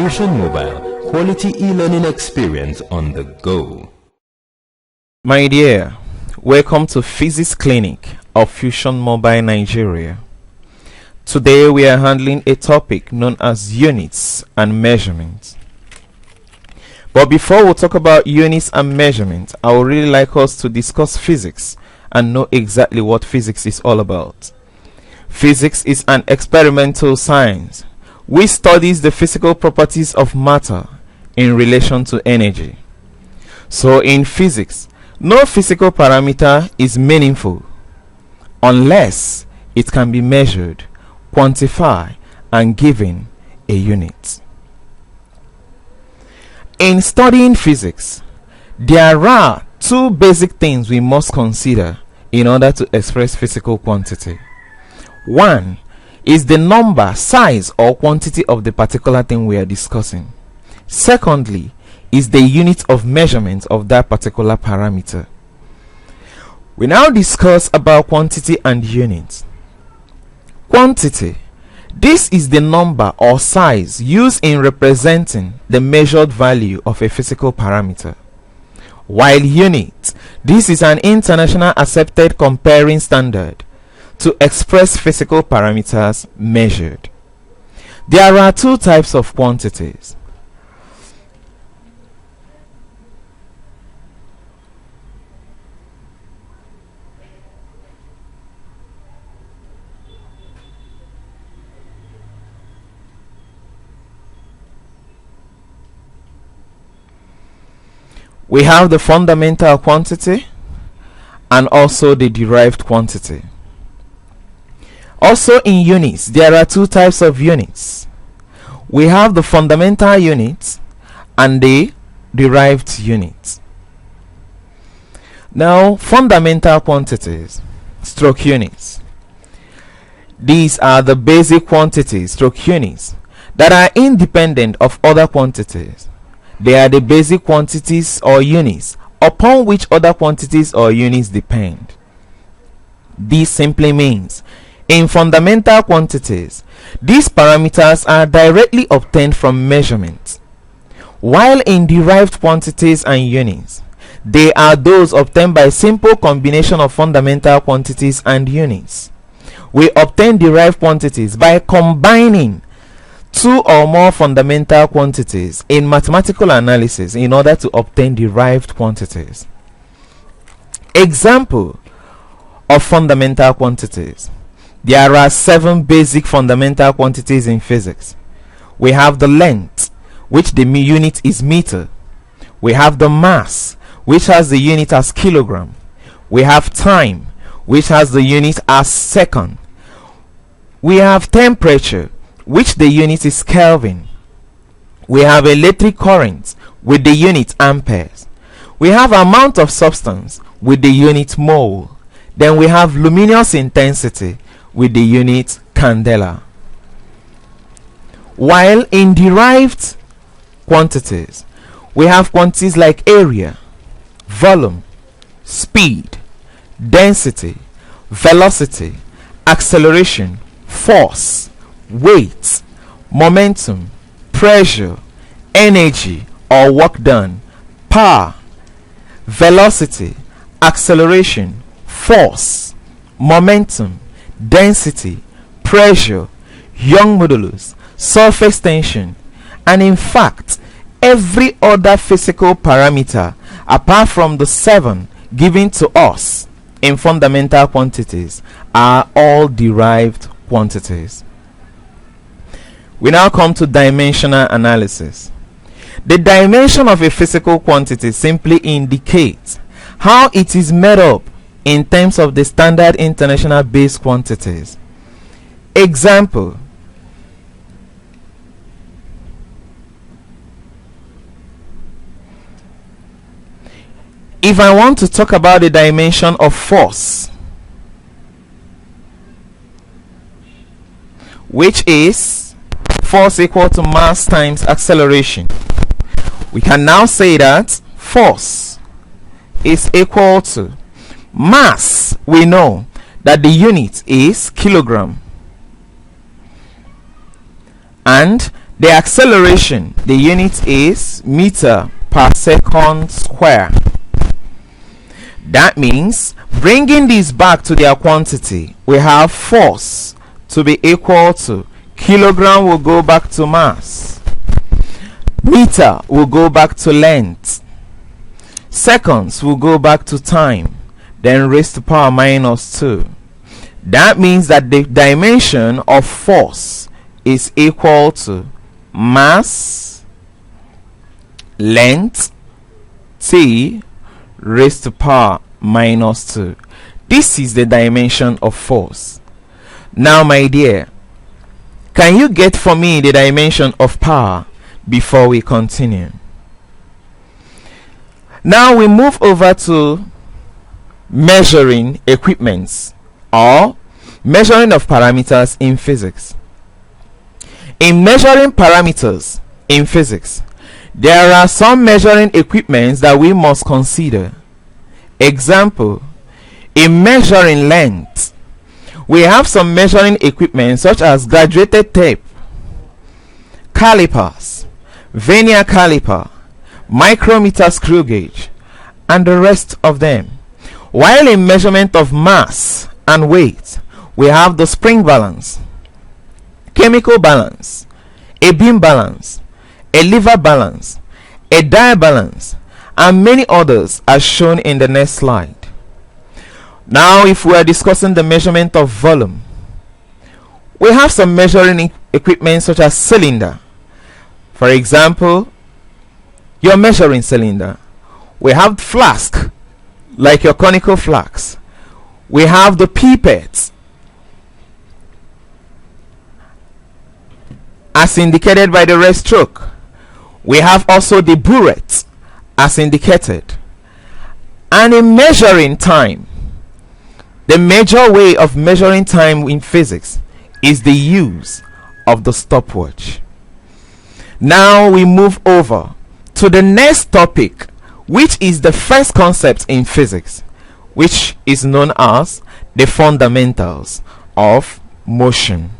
Fusion Mobile, quality e-learning experience on the go. My dear, welcome to Physics Clinic of Fusion Mobile Nigeria. Today we are handling a topic known as units and measurements. But before we talk about units and measurement, I would really like us to discuss physics and know exactly what physics is all about. Physics is an experimental science which studies the physical properties of matter in relation to energy. So in physics, no physical parameter is meaningful unless it can be measured, quantified, and given a unit. In studying physics, there are two basic things we must consider in order to express physical quantity. One is the number, size, or quantity of the particular thing we are discussing. Secondly is the unit of measurement of that particular parameter. We now discuss about quantity and units. Quantity. This is the number or size used in representing the measured value of a physical parameter. While unit, this is an international accepted comparing standard to express physical parameters measured. There are two types of quantities. We have the fundamental quantity and also the derived quantity. Also in units, there are two types of units. We have the fundamental units and the derived units. Now, fundamental quantities stroke units. These are the basic quantities stroke units that are independent of other quantities. They are the basic quantities or units upon which other quantities or units depend. This simply means in fundamental quantities, these parameters are directly obtained from measurements, while in derived quantities and units, they are those obtained by simple combination of fundamental quantities and units. We obtain derived quantities by combining two or more fundamental quantities in mathematical analysis in order to obtain derived quantities. Example of fundamental quantities. There are 7 basic fundamental quantities in physics. We have the length, which the unit is meter. We have the mass, which has the unit as kilogram. We have time, which has the unit as second. We have temperature, which the unit is Kelvin. We have electric current with the unit amperes. We have amount of substance with the unit mole. Then we have luminous intensity with the unit candela. While in derived quantities, we have quantities like area, volume, speed, density, velocity, acceleration, force, weight, momentum, pressure, energy or work done, power, velocity, acceleration, force, momentum, density, pressure, Young modulus, surface tension, and in fact every other physical parameter apart from the 7 given to us in fundamental quantities are all derived quantities. We now come to dimensional analysis. The dimension of a physical quantity simply indicates how it is made up in terms of the standard international base quantities. Example: if I want to talk about the dimension of force, which is force equal to mass times acceleration, we can now say that force is equal to mass. We know that the unit is kilogram, and The acceleration, the unit is meter per second square. That means, bringing this back to their quantity, we have force to be equal to kilogram will go back to mass, meter will go back to length, seconds will go back to time, then raised to power minus 2. That means that the dimension of force is equal to mass, length, t, raised to power minus 2. This is the dimension of force. Now, my dear, can you get for me the dimension of power before we continue? Now we move over to measuring equipments or measuring of parameters in physics. In measuring parameters in physics, there are some measuring equipments that we must consider. Example, in measuring length, we have some measuring equipment such as graduated tape, calipers, vernier caliper, micrometer screw gauge, and the rest of them. While in measurement of mass and weight, we have the spring balance, chemical balance, a beam balance, a lever balance, a die balance, and many others as shown in the next slide. Now, if we are discussing the measurement of volume, we have some measuring equipment such as cylinder. For example, your measuring cylinder. We have flask, like your conical flask. We have the pipettes, as indicated by the red stroke. We have also the burette, as indicated. And in measuring time, the major way of measuring time in physics is the use of the stopwatch. Now we move over to the next topic, which is the first concept in physics, which is known as the fundamentals of motion.